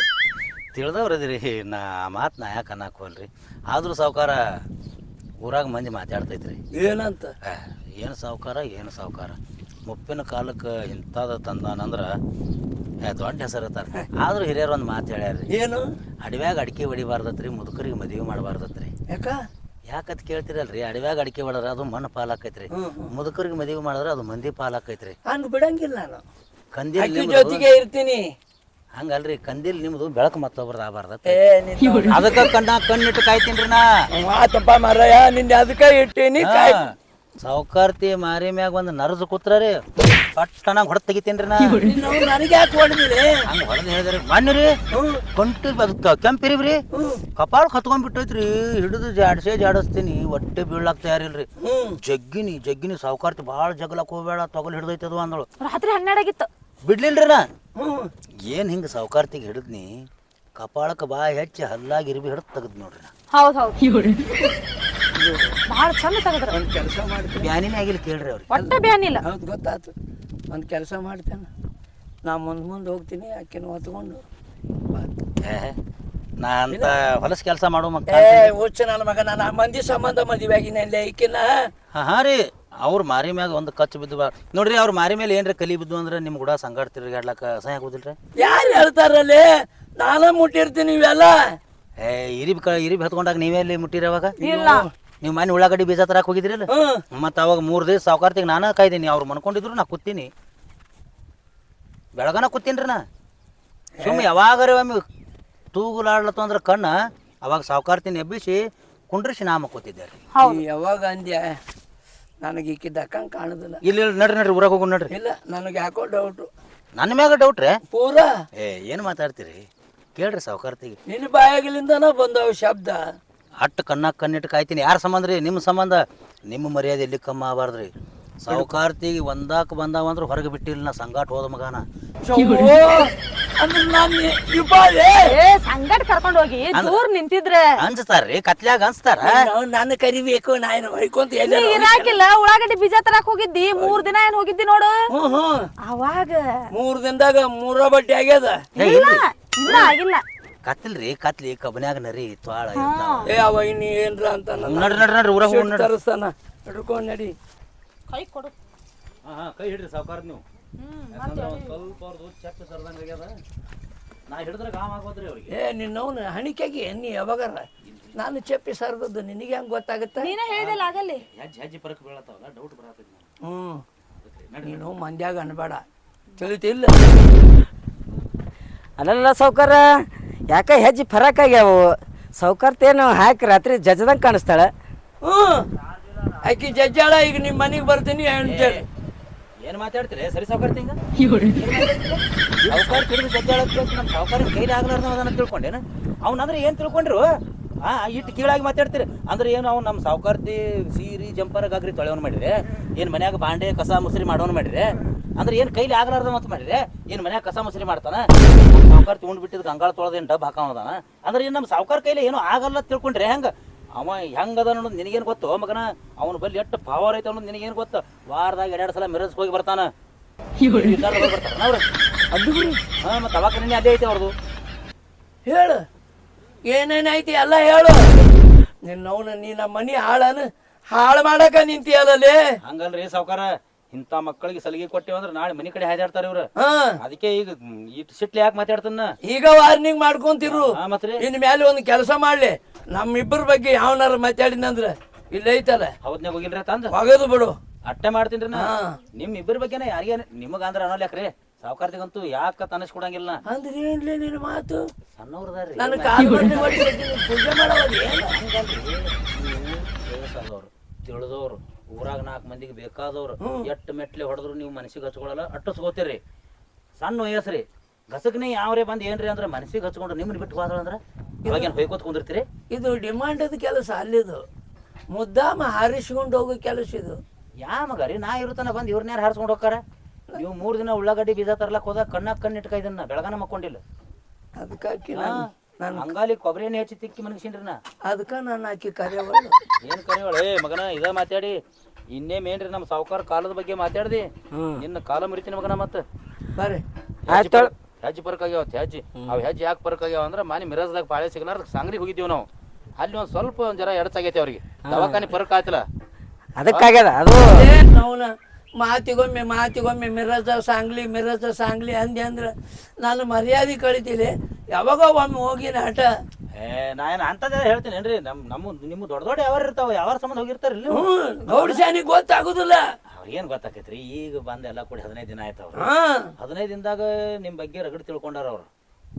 ತಿಳಿದವ್ರದಿರಿ. ನಾ ಮಾತು ನಾ ಯಾಕೆ ಅನ್ನಕ್ ಹೋಲ್ರಿ. ಆದ್ರೂ ಸಾವ್ಕಾರ ಊರಾಗ ಮಂದಿ ಮಾತಾಡ್ತೈತ್ರಿ. ಏನಂತ? ಏನು ಸಾವ್ಕಾರ ಮುಪ್ಪಿನ ಕಾಲಕ್ಕೆ ಇಂಥದ ತಂದಾನಂದ್ರ ದೊಡ್ಡ ಹೆಸರು ಇರ್ತಾರೆ. ಆದ್ರೂ ಹಿರಿಯರು ಒಂದು ಮಾತು ಹೇಳ್ಯಾರ್ರಿ. ಏನು? ಅಡವ್ಯಾಗ ಅಡಿಕೆ ಹೊಡಿಬಾರ್ದತ್ರಿ, ಮುದುಕರಿಗೆ ಮದುವೆ ಮಾಡಬಾರ್ದತ್ರಿ. ಯಾಕತ್ ಕೇಳ್ತಿರಲ್ರಿ? ಅಡವ್ಯಾಗ ಅಡಿಕೆ ಹೊಡ್ರ ಅದು ಮಣ್ಣು ಪಾಲಾಕೈತ್ರಿ, ಮುದುಕರಿಗೆ ಮದುವೆ ಮಾಡಿದ್ರೆ ಅದು ಮಂದಿ ಪಾಲಾಕೈತ್ರಿ. ಹಂಗ ಬಿಡಂಗಿಲ್ಲ, ನಾನು ಕಂದಿಲ್ ಜೊತೆಗೆ ಇರ್ತೀನಿ. ಹಂಗಲ್ರಿ, ಕಂದಿಲ್ ನಿಮ್ದು ಬೆಳಕು ಮತ್ತೊಬ್ರದ್ದು ಆಗಬಾರ್ದ. ಅದಕ್ಕ ಕಣ್ಣಿಟ್ಟು ಕಾಯ್ತೀನ್ರಿ ನಾ. ಮಾತಪ್ಪ ಮಾರಾಯ, ನಿನ್ನೆ ಅದಕ್ಕ ಇಟ್ಟೀನಿ. ಸಾವ್ಕಾರ್ತಿ ಮಾರಿ ಮ್ಯಾಗ ಒಂದು ನರಸು ಕೂತ್ರಿ ಪಟ್ಟನ ಹೊಡೆದ್ ತೆಗಿತೇನ್ರಿ ನಾ. ನನಗೆ ಯಾಕೆ ಹೊಡೆದಿಲ್ಲ? ಹಂಗ ಹೊಡೆದ್ ಹೇಳಿದ್ರಿ ಮಣ್ಣು ಕಂಟಿ ಕೆಂಪಿರಿವ್ರಿ, ಕಪಾಳ ಕತ್ಕೊಂಡ್ಬಿಟ್ಟೈತ್ರಿ. ಹಿಡಿದು ಜಾಡಿಸ್ತೀನಿ, ಹೊಟ್ಟೆ ಬೀಳಾಕ್ ತಯಾರಿಲ್ರಿ. ಜಗ್ಗಿನಿ ಸಾವ್ಕಾರ್ತಿ ಭಾಳ ಜಗ್ಲಕ್ ಹೋಗ್ಬೇಡ, ತೊಗಲ್ ಹಿಡ್ದೈತದು ಅಂದಳು. ರಾತ್ರಿ 12 ಆಗಿತ್ತು. ಬಿಡ್ಲಿಲ್ರಿ ನಾ. ಏನ್ ಹಿಂಗ ಸಾವ್ಕಾರ್ತಿಗೆ ಹಿಡಿದ್ನಿ, ಕಪಾಳಕ್ಕೆ ಬಾ ಹೆಚ್ಚಿ ಹಲ್ಲಾಗಿ ಇರ್ಬಿ ಹಿಡಿದು ತೆಗದ್ ನೋಡ್ರಿ ನಾ. ಹೌದು ಭಾಳ ಚಂದ ತೆಗದ್ರ. ಒಂದ್ ಕೆಲಸ ಮಾಡ್ತೇನೆ, ಬ್ಯಾನಿನೇ ಆಗಿಲ್ಲ ಕೇಳ್ರಿ ಅವ್ರಿಗೆ. ಒಟ್ಟ ಬ್ಯಾನಿಲ್ಲ. ಹೌದು ಗೊತ್ತಾಯ್ತು. ಒಂದು ಕೆಲಸ ಮಾಡ್ತೇನೆ, ನಾ ಮುಂದೆ ಹೋಗ್ತೀನಿ, ಆಕೆನ ಹೊತ್ಕೊಂಡು. ನಾ ಅಂತ ಹೊಲಸ ಕೆಲಸ ಮಾಡೋ ಮಕ್ಕ. ಹುಚ್ಚ ನನ್ನ ಮಗ, ನಾನು ಮಂದಿ ಸಂಬಂಧ ಮದುವೆ ಆಗಿನ ಈಕಿನ. ಹಾ ರೀ, ಅವ್ರ ಮಾರಿ ಮ್ಯಾಗ ಒಂದು ಕಚ್ಚು ಬಿದ್ದು ನೋಡ್ರಿ. ಅವ್ರ ಮಾರಿ ಮೇಲೆ ಏನ್ರ ಕಲಿ ಬಿದ್ದು ಅಂದ್ರೆ ನಿಮ್ ಕೂಡ ಸಂಗಾಟ ತಿರುಗಾಡ್ಲಕ್ಕ ಸಹಾಯ ಆಗೋದಿಲ್ರಿ. ಯಾರು ಹೇಳ್ತಾರಲ್ಲಿ? ನಾನ ಮುಟ್ಟಿರ್ತೀನಿ ಇವೆಲ್ಲ. ಇರಿಬಿ ಹತ್ಕೊಂಡಾಗ ನೀವೆಲ್ಲಿ ಮುಟ್ಟಿರಿ? ಅವಾಗ ಇಲ್ಲ, ನೀವು ಮನೆ ಉಳ್ಳಾಗಡ್ಡಿ ಬೀಜ ತರಕ್ ಹೋಗಿದ್ರಿಲ್ಲ? ಮತ್ತ ಅವಾಗ 3 ದಿವಸ ಸಾವ್ಕಾರ್ತಿಗೆ ನಾನ ಕಾಯ್ದೀನಿ. ಅವ್ರು ಮನ್ಕೊಂಡಿದ್ರು ನಾ ಕೂತೀನಿ, ಬೆಳಗನ ಕೂತೀನ್ರಿ ನಾ. ಸುಮ್ಮನೆ ಯಾವಾಗಾರ ಒಮ್ಮೆ ತೂಗುಲಾಡ್ಲತ್ತು ಅಂದ್ರೆ ಕಣ್ಣ, ಅವಾಗ ಸಾವ್ಕಾರ್ತಿನ ಎಬ್ಬಿಸಿ ಕುಂಡ್ರಿಸಿ ನಾ ಮಕ್ಕೋತಿದ್ದೆ ರೀ. ಯಾವಾಗ ಅಂದ್ಯ? ನನಗೆ ಈಕಿದ್ದ ಅಕ್ಕಂಗೆ ಕಾಣುದಿಲ್ಲ. ಇಲ್ಲ ನಡ್ರಿ ಊರಾಗ ಹೋಗು ನಡ್ರಿ. ಇಲ್ಲ, ನನಗೆ ಯಾಕೋ ಡೌಟು. ನನ್ನ ಮ್ಯಾಗ ಡೌಟ್ರಿ? ಪೂರಾ ಏನು ಮಾತಾಡ್ತೀರಿ? ಕೇಳ್ರಿ ಸಾವ್ಕಾರ್ತಿಗೆ. ನಿನ್ನ ಬಾಯಾಗಿಲಿಂದನ ಬಂದವ ಶಬ್ದ. ಅಟ್ಟು ಕಣ್ಣಾಗ ಕಣ್ಣಿಟ್ಟು ಕಾಯ್ತೀನಿ. ಯಾರ ಸಂಬಂಧ ರೀ? ನಿಮ್ಮ ಸಂಬಂಧ. ನಿಮ್ಮ ಮರ್ಯಾದೆ ಎಲ್ಲಿ ಕಮ್ಮಿ ಆಗಬಾರ್ದ್ರಿ. ಸಾವ್ಕಾರ್ತಿಗೆ ಒಂದಾಕ ಬಂದಾವಂದ್ರೆ ಹೊರಗೆ ಬಿಟ್ಟಿಲ್ಲ ನಾ, ಸಂಗಾಟ ಹೋದ ಮಗನ. ಸಂಗಟ ಕರ್ಕೊಂಡು ಹೋಗಿ ದೂರ ನಿಂತಿದ್ರೆ ಅನ್ಸ್ತಾರ್ರಿ, ಕತ್ಲ್ಯಾಗ ಅನ್ಸ್ತಾರ. ನಾನು ಕರಿಬೇಕು, ನಾನು ಹೊಯ್ಕೊಂತ ಇರಾಕಿಲ್ಲ. ಉಳ್ಳಾಗಡ್ಡಿ ಬೀಜ ತರಕ್ ಹೋಗಿದ್ದಿ, 3 ದಿನ ಏನ್ ಹೋಗಿದ್ದಿ ನೋಡು. ಅವಾಗ 3 ದಿನದಾಗ 3 ಬಟ್ಟೆ ಆಗ್ಯದ. ಇಲ್ಲ ಆಗಿಲ್ಲ. ಕತ್ಲ್ರಿ, ಕತ್ಲಿ ಕಬ್ಬನ್ಯಾಗ ನರಿ ತ್ವಾಳ. ಅವ ಇನ್ನು ಏನ್ರ ಅಂತ ನಡ್ರಿ ಊರಾಗ ಹೋಗಿ ತರಿಸ್ತಾನ. ಹಿಡ್ಕೊಂಡ್ ನಡಿ. ಕೈ ಕೊಡು. ಕೈ ಹಿಡ್ರಿ ಸಾವ್ಕಾರ ನೀವು. ಸ್ವಲ್ಪ ಅವ್ರದ್ದು ಚಪ್ಪ ಸರ್ದಂಗ ಆಗ್ಯದ, ನಾ ಹಿಡಿದ್ರೆ ಗಾಮ ಆಗೋದ್ರಿ ಅವ್ರಿಗೆ. ನಿನ್ನವನು ಹಣಿಕೆಗೆ ನೀ ಯಾವಾಗಾರ ನಾನು ಚಪ್ಪಿ ಸರ್ದದ್ದು ನಿನಗೆ ಹೆಂಗ್ ಗೊತ್ತಾಗುತ್ತೆ? ನೀನೇ ಹೇಳಿದಲ್ಲ ಆಗಲ್ಲಿ. ಹೆಜ್ಜೆ ಪರಕ್ ಬೀಳತ್ತಾವಲ್ಲ, ಡೌಟ್ ಬರತೈತಿ. ನೀನು ಮಂದ್ಯಾಗ ಅನ್ಬೇಡ, ತಿಳಿತಿಲ್ಲ? ಅಲ್ಲಲ್ಲ ಸಾವ್ಕಾರ, ಯಾಕ ಹೆಜ್ಜೆ ಫರಕ್ ಆಗ್ಯಾವು. ಸಾವ್ಕಾರ್ತೇನು ಹಾಕಿ ರಾತ್ರಿ ಜಜ್ದಂಗೆ ಕಾಣಿಸ್ತಾಳ. ಆಕಿ ಜಜ್ಜಾಳ. ಈಗ ನಿಮ್ಮ ಮನೆಗೆ ಬರ್ತೀನಿ ಅಂತೇಳಿ ಏನು ಮಾತಾಡ್ತೀರಿ? ಸರಿ ಸಾವ್ಕಾರ್ತಿ, ಹಿಂಗ ಸಾವ್ಕಾರ ಹಿಡಿದು ಜಜ್ಜಾಳ ನಮ್ಮ ಸಾವ್ಕಾರ ಕೈಲಿ ಆಗ್ಲಾರ್ದ ಅದನ್ನ ತಿಳ್ಕೊಂಡೇನ? ಅವನಾದ್ರೆ ಏನು ತಿಳ್ಕೊಂಡ್ರು? ಇಟ್ಟು ಕೀಳಾಗಿ ಮಾತಾಡ್ತೀರಿ ಅಂದ್ರೆ ಏನು ಅವ್ನು ನಮ್ಮ ಸಾವುಕಾರ್ತಿ ಸೀರಿ ಜಂಪರ್ ಗಾಗ್ರಿ ತೊಳೆವನ್ ಮಾಡಿರಿ ಏನು ಮನ್ಯಾಗ ಬಾಂಡೆ ಕಸ ಮುಸ್ರಿ ಮಾಡೋನ್ ಮಾಡಿರಿ ಅಂದ್ರೆ ಏನು ಕೈಲಿ ಆಗಲಾರ್ದ ಅಂತ ಮಾಡಿರಿ ಏನು ಮನ್ಯಾಗ ಕಸ ಮುಸ್ರಿ ಮಾಡ್ತಾನ ನಮ್ಮ ಸಾವುಕಾರ್ತಿ ಉಂಡ್ ಬಿಟ್ಟಿದ್ದು ಗಂಗಾಳ ತೊಳೆದೇನು ಡಬ್ ಹಾಕೋದಾನ ಅಂದ್ರೆ ಏನು ನಮ್ಮ ಸಾವುಕಾರ ಕೈಲಿ ಏನೋ ಆಗಲ್ಲ ತಿಳ್ಕೊಂಡ್ರೆ ಹೆಂಗೆ ಅವ ಹೆಂಗದ ಅನ್ನೋದು ನಿನಗೇನು ಗೊತ್ತು ಮಗನ ಅವನ ಬಲ್ಲಿ ಎಷ್ಟು ಪವರ್ ಐತೆ ಅನ್ನೋದು ನಿನಗೇನು ಗೊತ್ತು ವಾರದಾಗ 2 ಸಲ ಮಿರಸ್ಗೆ ಹೋಗಿ ಬರ್ತಾನ ಹಾಂ ಮತ್ತೆ ಅವಾಕನೇ ಅದೇ ಐತೆ ಅವ್ರದ್ದು ಹೇಳು ಏನೇನೈತಿ ಎಲ್ಲ ಹೇಳು ನಿನ್ನವನ ನೀನ ಮನಿ ಹಾಳು ಮಾಡಕ ನಿಂತಿಯಲ್ಲೇ. ಹಂಗಲ್ರಿ ಸಾವುಕಾರ ಇಂಥ ಮಕ್ಕಳಿಗೆ ಸಲಿಗೆ ಕೊಟ್ಟೇವ ಅಂದ್ರೆ ನಾಳೆ ಮನಿ ಕಡೆ ಹಾಜಾಡ್ತಾರ ಇವ್ರು ಅದಕ್ಕೆ ಈಗ ಇಟ್ಟು ಸಿಟ್ಲಿ ಯಾಕೆ ಮಾತಾಡ್ತಾನ ಈಗ ವಾರ್ನಿಂಗ್ ಮಾಡ್ಕೊಂತಿರು. ಮತ್ತೆ ಇನ್ ಮೇಲೆ ಒಂದು ಕೆಲಸ ಮಾಡ್ಲಿ ನಮ್ಮಿಬ್ಬರ ಬಗ್ಗೆ ಯಾವನಾರ ಮಾತಾಡಿನಂದ್ರ ಇಲ್ಲ ಐತಲ್ಲ ಹೌದ್ನಾಗ ಹೋಗಿಲ್ರಿ ತಂದ ಒಗದು ಬಿಡು ಅಟ್ಟೆ ಮಾಡ್ತೀನಿ ನಿಮ್ ಇಬ್ಬರ ಬಗ್ಗೆನ ಯಾರಿಗೇನ ನಿಮಗ ಅಂದ್ರ ಅನ್ನೋಲ್ ಯಾಕ್ರಿ ಸಾವುಕಾರ್ತಿಗಂತೂ ಯಾಕ ತನಸ್ಕೊಡಂಗಿಲ್ಲ ಅಂದ್ರೆ ಏನ್ಲೇ ನಿನ್ನ ಮಾತು ಸಣ್ಣವ್ರದಾರ್ರಿ ನನ್ನ ಕಾಲು ಬಡ್ಡಿ ಪೂಜೆ ಮಾಡೋದು ವಯಸ್ಸಾದವ್ರು ತಿಳಿದವ್ರು ಊರಾಗ 4 ಮಂದಿಗೆ ಬೇಕಾದವ್ರು ಎಟ್ಟು ಮೆಟ್ಲೆ ಹೊಡೆದ್ರು ನೀವು ಮನಸ್ಸಿಗೆ ಹಚ್ಕೊಳಲ್ಲ ಅಟ್ಟಿಸ್ಕೋತೀರಿ ಸಣ್ಣ ವಯಸ್ಸ್ರಿ ಗಸಕ್ನೇ ಯಾವ್ರೇ ಬಂದು ಏನ್ರಿ ಅಂದ್ರೆ ಮನಸ್ಸಿಗೆ ಹಚ್ಕೊಂಡ್ರು ನಿಮ್ಮನ್ನ ಬಿಟ್ಟು ಹೋದ್ರ ಅಂದ್ರೆ ಇವಾಗೇನು ಹೊಯ್ಕೋತ ಕುಂದಿರ್ತೀರಿ ಇದು ಡಿಮಾಂಡದ ಕೆಲಸ ಅಲ್ಲಿದು ಮುದ್ದಾಮ ಹಾರಿಸ್ಕೊಂಡು ಹೋಗೋ ಕೆಲಸ ಇದು ಯಾ ಮಗ ರೀ ನಾ ಇರುತ್ತಾನ ಬಂದು ಇವ್ರನ್ಯಾರು ಹಾರಿಸ್ಕೊಂಡು ಹೋಗ್ತಾರ ನೀವು 3 ದಿನ ಉಳ್ಳಾಗಡ್ಡಿ ಬೀಜ ತರ್ಲಕ್ ಹೋದಾಗ ಕಣ್ಣಾಗ ಕಣ್ಣಿಟ್ಕ ಇದನ್ನ ಬೆಳಗಾನ ಮಕ್ಕೊಂಡಿಲ್ಲ ಅದಕ್ಕಾಕಿ ನಾನು ಹಂಗಾಲಿ ಕೊಬ್ಬರಿ ಎಣ್ಣೆ ಹೆಚ್ಚಿ ತಿಕ್ಕಿ ಮನಗಿಸಿನ್ರಿ ನಾ ಅದಕ್ಕೆ ನಾನು ಆಕಿ ಕರೆಯವಳು ಏನು ಕರೆಯವಳ ಏ ಮಗನ ಇದ ಮಾತಾಡಿ ಇನ್ನೇಮ್ ಏನ್ರಿ ನಮ್ಮ ಸಾವುಕಾರ ಕಾಲದ ಬಗ್ಗೆ ಮಾತಾಡ್ದಿ ನಿನ್ನ ಕಾಲ ಮುರಿತೀನಿ ಮಗನ ಮತ್ತೆ ಬರ್ರಿ ಹೆಜ್ಜೆ ಪರ್ಕ್ ಆಗ್ಯಾವ ಹೆಜ್ಜೆ ಅವ್ ಹೆಜ್ಜೆ ಯಾಕೆ ಪರ್ಕ್ ಆಗ್ಯಾವ ಅಂದ್ರೆ ಮನೆ ಮಿರಜ್ದಾಗ ಪಾಳೆ ಸಿಗಲಾರ ಸಾಂಗ್ರಿಗೆ ಹೋಗಿದ್ದೀವಿ ನಾವು ಅಲ್ಲಿ ಒಂದ್ ಸ್ವಲ್ಪ ಜರ ಎಡಚಾಗೈತಿ ಅವ್ರಿಗೆ ದವಾಖಾನೆ ಪರ್ಕ್ ಆಯ್ತಲ್ಲ ಅದಕ್ಕಾಗ್ಯದ ಅದು ಅವನ ಮಾತಿಗೊಮ್ಮೆ ಮಿರಜ ಸಾಂಗ್ಲಿ ಅಂದೆ ಅಂದ್ರೆ ನಾನು ಮರ್ಯಾದೆ ಕಳಿತೀನಿ ಯಾವಾಗ ಒಮ್ಮೆ ಹೋಗಿ ನಾಟ ನಾ ಏನು ಅಂತದೇ ಹೇಳ್ತೀನಿ ಏನ್ರಿ ನಿಮ್ಮ ದೊಡ್ಡ ಯಾವಾರ ಇರ್ತಾವ ಯಾವಾರ ಸಂಬಂಧ ಹೋಗಿರ್ತಾರಿಲ್ಲ ಗೌಡ್ಸಾನಿಗೆ ಗೊತ್ತಾಗುದಿಲ್ಲ ಅವ್ರಿಗೇನು ಗೊತ್ತಾಕೈತ್ರಿ ಈಗ ಬಂದ ಎಲ್ಲ ಕೂಡಿ 15 ದಿನ ಆಯ್ತು ಅವ್ರು 15 ದಿನದಾಗ ನಿಮ್ ಬಗ್ಗೆ ರಗಡ್ ತಿಳ್ಕೊಂಡಾರ ಅವ್ರು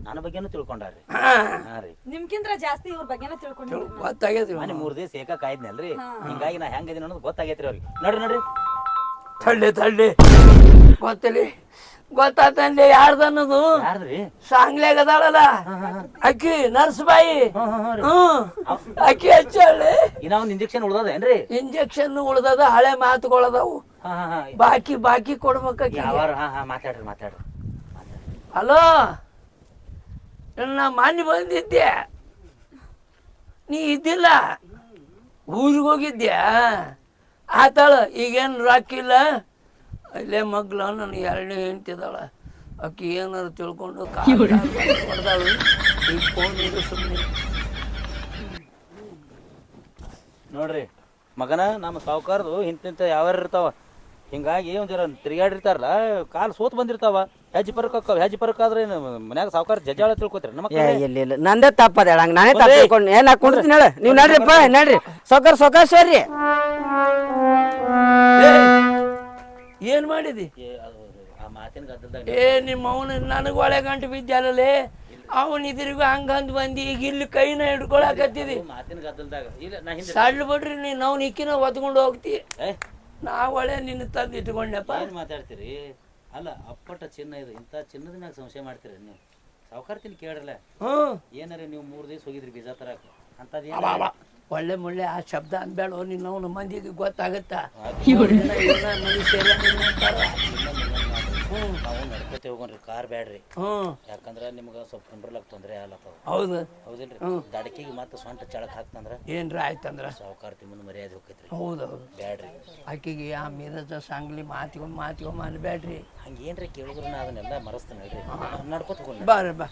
ನನ್ನ ಬಗ್ಗೆನೂ ತಿಳ್ಕೊಂಡಾರ್ರಿ ಹಾ ರೀ ನಿಮ್ಕಿಂತ ಜಾಸ್ತಿ ಇವ್ರ ಬಗ್ಗೆನ ತಿಳ್ಕೊಂಡು ಗೊತ್ತಾಗೈತಿ ಮನೆ 3 ದಿವಸ ಏಕ ಕಾಯ್ದ್ನಲ್ರಿ ಹಿಂಗಾಗಿ ನಾ ಹೆಂಗದೀನಿ ಅನ್ನೋದು ಗೊತ್ತಾಗೈತ್ರಿ ಅವ್ರಿಗೆ ನೋಡ್ರಿ ತಳ್ಳಿ ಗೊತ್ತಾತಂದೆ ಯಾರ್ದನ್ನೋದು ಯಾರ್ದ್ರಿ ಸಾಂಗ್ಲ್ಯಾಗ ಅದಾಳಲ್ಲ ಅಕ್ಕಿ ನರ್ಸ್ ಬಾಯಿ ಅಕ್ಕಿ ಹಚ್ಚಿ ಇನ್ನ ಒಂದ್ ಇಂಜೆಕ್ಷನ್ ಉಳ್ದದೇನ್ರಿ ಇಂಜೆಕ್ಷನ್ ಉಳ್ದದ ಹಳೆ ಮಾತುಗಳದಾವು ಬಾಕಿ ಕೊಡ್ಬೇಕಿ ಯಾವಾರ ಮಾತಾಡ್ರಿ ಹಲೋ ನಾ ಮಾನ್ಯ ಬಂದಿದ್ದೆ ನೀ ಇದ್ದಿಲ್ಲ ಊರಿಗೆ ಹೋಗಿದ್ಯಾ ಆತಾಳ ಈಗೇನು ರಾಕಿಲ್ಲ ಇಲ್ಲೇ ಮಗ್ಲ ನನಗೆ 2ನೇ ಹೆಂಡ್ತಿದಾಳ ಆಕಿ ಏನಾರು ತಿಳ್ಕೊಂಡು ಹೊಡೆದಾಳು ಈಗ ಫೋನ್ ಇದು ಸುಮ್ಮನೆ ನೋಡ್ರಿ ಮಗನ ನಮ್ಮ ಸಾವುಕಾರದು ಇಂತಿಂತ ಯಾವ್ಯಾರ ಇರ್ತಾವ ಹಿಂಗಾಗಿ ಒಂದ್ ಜರ ತಿರುಗಾಡಿರ್ತಾರಲ್ಲ ಕಾಲು ಸೋತ್ ಬಂದಿರ್ತಾವ ಹೆಜ್ಜೆ ಪರ್ಕ್ ಆದ್ರೆ ಮನ್ಯಾಗ ಸಾವುಕಾರ ಜಜ್ಜಾಳ ತಿಳ್ಕೊತೀರಿ ನಮ್ಮ ಇಲ್ಲ ನಂದೇ ತಪ್ಪದ ಹೇಳಂಗ ನಾನೇ ತಪ್ಪ ತಿಳ್ಕೊಂಡು ಏನ್ ಕುಂಡ್ತೀನಿ ಹೇಳ ನೀವು ನಡ್ರಿಪ್ಪ ನಡ್ರಿ ಸೌಕಾರ ಸೇರ್ರಿ ಏನ್ ಮಾಡಿದಿ ಆ ಮಾತಿನ ಗದ್ದಲ್ದಾಗ ನಿಮ್ಮ ಅವನ ನನಗೆ ಒಳೆ ಗಂಟು ಬಿದ್ದಾರಲ್ಲೇ ಅವನ ಇದ್ರಿಗೂ ಹಂಗಂದ್ ಬಂದು ಈಗ ಇಲ್ಲಿ ಕೈನ ಹಿಡ್ಕೊಳಕತ್ತಿದಿ ಮಾತಿನ ಗದ್ದಲ್ದಾಗ ಇಲ್ಲ ನಾ ಹಿಂದೆ ಸಡ್ಲು ಬಿಡ್ರಿ ನೀನು ಅವ್ನ ಇಕ್ಕಿನ ಒತ್ಕೊಂಡು ಹೋಗ್ತಿ ನಾ ಒಳ್ಳೆ ನಿನ್ನ ತಂದು ಇಟ್ಕೊಂಡೆಪ್ಪ ಏನ್ ಮಾತಾಡ್ತೀರಿ ಅಲ್ಲ ಅಪ್ಪಟ ಚಿನ್ನ ಇದು ಇಂಥ ಚಿನ್ನದ ಮ್ಯಾಗ ಸಂಶಯ ಮಾಡ್ತೀರಿ ನೀವು ಸಾವುಕಾರ್ತಿನ ಕೇಳ್ರಲ್ಲ ಏನಾರ ನೀವು 3 ದಿವಸ ಹೋಗಿದ್ರಿ ಬೀಜ ತರಾಕ ಅಂತದ ಒಳ್ಳೆ ಮುಳ್ಳೆ ಆ ಶಬ್ದ ಅನ್ಬೇಡ ನಿನ್ನ ಅವನ ಮಂದಿಗೆ ಗೊತ್ತಾಗತ್ತಾ ನಾವು ನಡ್ಕೋತೇವೆ ಹೋಗೋಣ್ರಿ ಕಾರ್ ಬ್ಯಾಡ್ರಿ ಯಾಕಂದ್ರೆ ನಿಮ್ಗೆ ಸ್ವಲ್ಪ ಕುಂಡ್ರಲಕ್ ತೊಂದರೆ ಆಗ್ಲತ್ತವ ಹೌದಿಲ್ರಿ ದಡಕಿಗೆ ಮತ್ತೆ ಸ್ವಂಟ ಚಳಕ್ ಹಾಕ್ತಂದ್ರ ಏನ್ರ ಆಯ್ತಂದ್ರ ಸಾವುಕಾರ್ತಿ ಮುಂದೆ ಮರ್ಯಾದೆ ಹೋಗ್ತೈತ್ರಿ ಹೌದೌದು ಬ್ಯಾಡ್ರಿ ಆಕಿಗೆ ಆ ಮಿರಜ ಸಾಂಗ್ಲಿ ಮಾತಿಗೊಮ್ಮ ಅನ್ಬೇಡ್ರಿ ಹಂಗೇನ್ರಿ ಕೇಳಿದ್ರು ನಾ ಅದನ್ನೆಲ್ಲ ಮರಸ್ತೇನೆ ಹೇಳ್ರಿ ನಡ್ಕೋತ ಹೋಗೋಣ ಬಾರ ಬಾ